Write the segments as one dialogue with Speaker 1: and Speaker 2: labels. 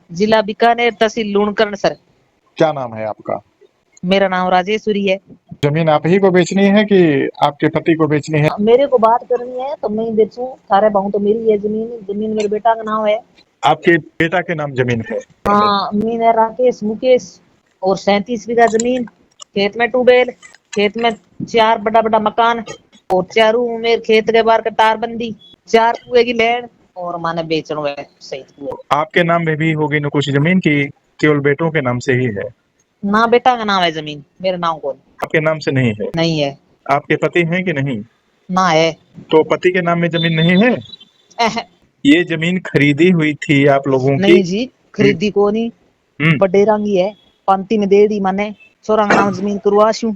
Speaker 1: जिला बीकानेर, तहसील लूणकरण सर।
Speaker 2: क्या नाम है आपका?
Speaker 1: मेरा नाम राजेश्वरी है।
Speaker 2: जमीन आप ही को बेचनी है कि आपके पति को बेचनी है?
Speaker 1: मेरे को बात करनी है तो मैं ही बेचूं, सारे बहु तो मेरी है जमीन। जमीन मेरे बेटा का नाम है।
Speaker 2: आपके बेटा के नाम जमीन है?
Speaker 1: हाँ, जमीन है राकेश मुकेश। और 37 बीघा जमीन। खेत में ट्यूबवेल, खेत में 4 बड़ा बड़ा मकान, और चारों मेरे खेत के बाहर कटार बंदी, 4 कुएं की लैंड, और माने बेचनो है सही कुएं।
Speaker 2: आपके नाम में भी होगी ना कुछ जमीन की केवल बेटों के नाम से ही है?
Speaker 1: ना बेटा का नाम है जमीन, मेरे नाम कौन?
Speaker 2: आपके नाम से नहीं है?
Speaker 1: नहीं है।
Speaker 2: आपके पति हैं कि नहीं?
Speaker 1: ना है।
Speaker 2: तो पति के नाम में जमीन नहीं है?
Speaker 1: एह,
Speaker 2: ये जमीन खरीदी हुई थी आप लोगों की?
Speaker 1: नहीं जी, खरीदी को नहीं।
Speaker 2: हम्म।
Speaker 1: बड़े रंगी है, पंती में दे दी मैंने। छोरा का नाम जमीन करवाशू।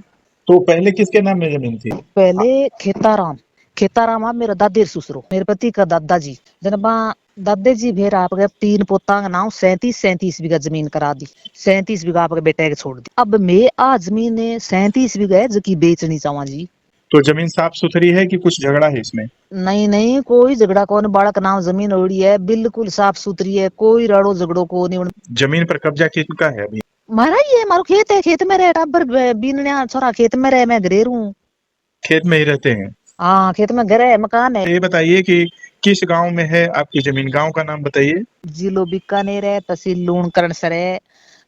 Speaker 2: तो पहले किसके नाम में जमीन थी?
Speaker 1: पहले खेताराम। खेताराम आप मेरा दादेर ससुरो, मेरे पति का दादाजी। जनबा दादे जी फिर आपके 3 पोता का नाम 37 बीघा जमीन करा दी। 37 बीघा आपके बेटे के छोड़ दी। अब मैं आ जमीन 37 बीघा है जो की बेचनी चाहवा जी।
Speaker 2: तो जमीन साफ सुथरी है कि कुछ झगड़ा है इसमें?
Speaker 1: नहीं नहीं, कोई झगड़ा कौन। बालक नाम जमीन ओड़ी है, बिल्कुल साफ सुथरी है, कोई राड़ो झगड़ो को नहीं।
Speaker 2: जमीन पर कब्जा किसका है अभी?
Speaker 1: मारा ही है, मारो खेत है, खेत में रहे टाबर बीनने छोरा, खेत में रहे, मैं घरेर हूँ।
Speaker 2: खेत में ही रहते हैं?
Speaker 1: हाँ, खेत में घर है, मकान है।
Speaker 2: ये बताइए कि किस गांव में है आपकी जमीन? गांव का नाम बताइए।
Speaker 1: जिलो बीकानेर है, तहसील लूणकरण सर है।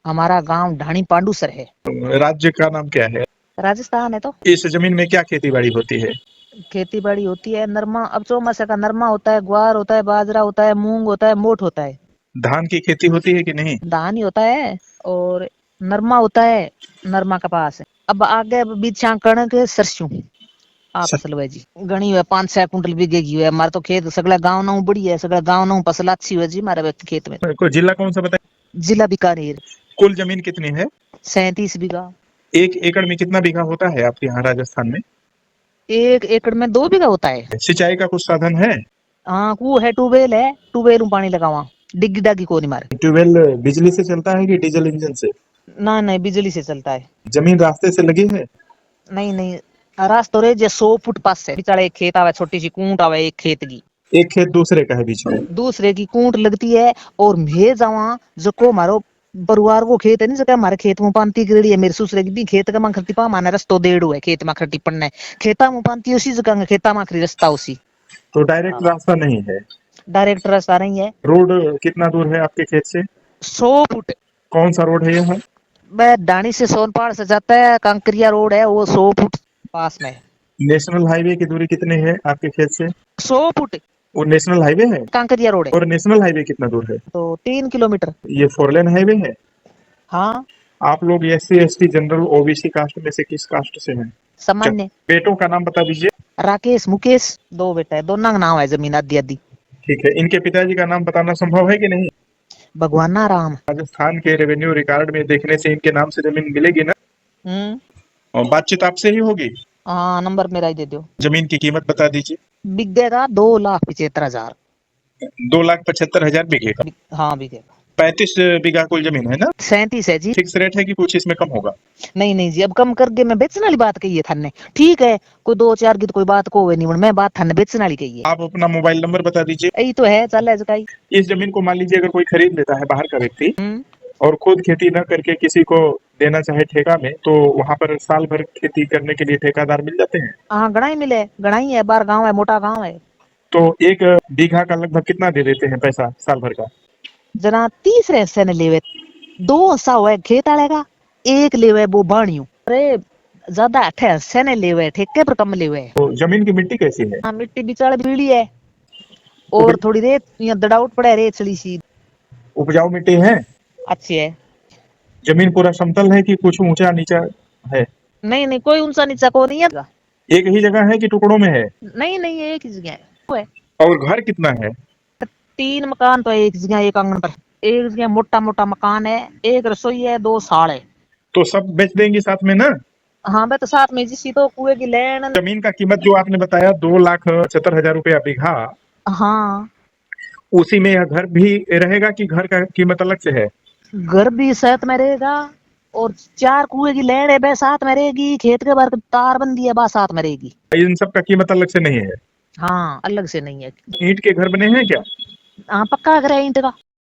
Speaker 1: हमारा गांव ढाणी पांडू सर है।
Speaker 2: राज्य का नाम क्या है?
Speaker 1: राजस्थान है। तो
Speaker 2: इस जमीन में क्या खेती बाड़ी होती है?
Speaker 1: खेती बाड़ी होती है नरमा। अब चौमासे का नरमा होता है, ग्वार होता है, बाजरा होता है, मूंग होता है, मोठ होता है।
Speaker 2: धान की खेती होती है कि नहीं?
Speaker 1: धान ही होता है, और नरमा होता है। नरमा कपास है। अब आगे बीचा कणक सरसों। आप
Speaker 2: स-
Speaker 1: फसल हुए जी गणी हुए 5-6 कुंटल बिगेगी हुए। हमारे तो खेत सगला गाँव ना बड़ी है, सगला गाँव ना फसल अच्छी हुए जी हमारे खेत में।
Speaker 2: कोई जिला कौन सा बताइए?
Speaker 1: जिला बीकानेर।
Speaker 2: कुल जमीन कितनी है?
Speaker 1: 37 बीघा।
Speaker 2: 1 एकड़ में कितना बीघा होता है आपके यहाँ राजस्थान में?
Speaker 1: 1 एकड़ में 2 बीघा होता है।
Speaker 2: सिंचाई का कुछ साधन है?
Speaker 1: हाँ, कुओं है, ट्यूबवेल है। ट्यूबवेल में पानी लगावा, डिग्गी डागी को नहीं मारे।
Speaker 2: ट्यूबवेल बिजली से चलता है कि डीजल इंजन से?
Speaker 1: ना नहीं, बिजली से चलता है।
Speaker 2: जमीन रास्ते से लगी है?
Speaker 1: नहीं नहीं, रास्ता रे जे 100 फुट पास से बिचारे एक खेत आवे, छोटी सी कूंट आवे एक खेत की।
Speaker 2: एक खेत दूसरे का है बीच में?
Speaker 1: दूसरे की कूंट लगती है। और मैं जावा जो को मारो परिवार को खेत है नहीं सका, हमारे खेत में पांती गिरड़ी है। मेरे ससुरे की भी खेत का माखरती पा माना रस्तो डेढ़ है, खेत माखरती पड़ना है। खेता में पांती उसी जगह, खेता माखरी रास्ता उसी।
Speaker 2: तो डायरेक्ट रास्ता नहीं है?
Speaker 1: डायरेक्ट रास्ता नहीं है।
Speaker 2: रोड कितना दूर है आपके खेत से?
Speaker 1: 100 फुट।
Speaker 2: कौन सा रोड है यह?
Speaker 1: वह डाणी से सोनपाड़ से जाता है, कांकरिया रोड है, वो 100 फुट पास में है।
Speaker 2: नेशनल हाईवे की दूरी कितनी है आपके खेत से?
Speaker 1: 100 फुट
Speaker 2: वो नेशनल हाईवे है?
Speaker 1: कांकरिया रोड है।
Speaker 2: और नेशनल हाईवे कितना दूर है?
Speaker 1: तो 3 किलोमीटर।
Speaker 2: ये 4 लेन हाईवे है?
Speaker 1: हाँ,
Speaker 2: आप लोग SC ST general OBC caste में से किस कास्ट से हैं?
Speaker 1: सामान्य।
Speaker 2: बेटों का नाम बता दीजिए।
Speaker 1: राकेश मुकेश, 2 बेटा है, दोनों का नाम है, जमीन आधी आधी।
Speaker 2: ठीक है, इनके पिताजी का नाम बताना संभव है कि नहीं?
Speaker 1: भगवाना राम।
Speaker 2: राजस्थान के रेवेन्यू रिकॉर्ड में देखने से इनके नाम से जमीन मिलेगी ना?
Speaker 1: हम्म।
Speaker 2: और बातचीत आपसे ही होगी।
Speaker 1: हाँ, नंबर मेरा ही दे दो।
Speaker 2: जमीन की कीमत बता दीजिए।
Speaker 1: बिकेगा 2,75,000।
Speaker 2: 2,75,000 बिकेगा?
Speaker 1: हाँ, बिकेगा।
Speaker 2: 35 बीघा कुल जमीन है ना?
Speaker 1: 37 है जी।
Speaker 2: फिक्स रेट है कि कुछ इसमें कम होगा?
Speaker 1: नहीं नहीं जी, अब कम करके मैं बेचने वाली बात कही है थाने। ठीक है, कोई 2-4 की तो कोई बात को नहीं, मैं बात थाने बेचने वाली कही है।
Speaker 2: आप अपना मोबाइल नंबर बता दीजिए।
Speaker 1: यही तो है, चल है जकाई।
Speaker 2: इस जमीन को मान लीजिए अगर कोई खरीद लेता है बाहर का व्यक्ति,
Speaker 1: हम्म।
Speaker 2: और खुद खेती न करके किसी को देना चाहे ठेका में, तो वहां पर साल भर खेती करने के लिए ठेकेदार मिल जाते हैं?
Speaker 1: हाँ, गणा ही मिले, गणा ही है, बार गाँव है, मोटा गाँव है।
Speaker 2: तो 1 बीघा का लगभग कितना दे देते हैं पैसा साल भर का?
Speaker 1: जना 30 रेसे ने लेवे। 2 सा हुआ खेत आलेगा, एक लेवे वो बाणियों। अरे ज्यादा अठे से ने लेवे, ठेके पर कम लेवे।
Speaker 2: तो जमीन की मिट्टी कैसी है?
Speaker 1: हाँ, मिट्टी बिचाड़ बीड़ी है, और
Speaker 2: उप,
Speaker 1: थोड़ी रेत यहाँ दड़ाउट पड़ा है, रेत चली सी।
Speaker 2: उपजाऊ मिट्टी है?
Speaker 1: अच्छी है।
Speaker 2: जमीन पूरा समतल है कि कुछ ऊंचा नीचा है?
Speaker 1: नहीं नहीं, कोई ऊंचा नीचा को नहीं है।
Speaker 2: एक ही जगह है कि टुकड़ों में है?
Speaker 1: नहीं नहीं, एक ही जगह है। वो है।
Speaker 2: और घर कितना है?
Speaker 1: 3 मकान तो एक जगह, एक आंगन पर। एक जगह मोटा मोटा मकान है, एक रसोई है, 2 साल है।
Speaker 2: तो सब बेच देंगे साथ में ना?
Speaker 1: हाँ, मैं तो साथ में जिसी तो कुएं की लैंड।
Speaker 2: जमीन का कीमत जो आपने बताया 2,75,000 रुपया बीघा,
Speaker 1: हाँ,
Speaker 2: उसी में यह घर भी रहेगा कि घर का कीमत अलग से है?
Speaker 1: घर भी साथ में रहेगा, और 4 कुएं की लैंड है, वह साथ में रहेगी। खेत के बाहर तार बंदी है, वह साथ में रहेगी।
Speaker 2: इन सब का कीमत अलग से नहीं है?
Speaker 1: हाँ, अलग से नहीं है।
Speaker 2: ईंट के घर बने हैं क्या?
Speaker 1: हाँ, पक्का घर है ईंट का।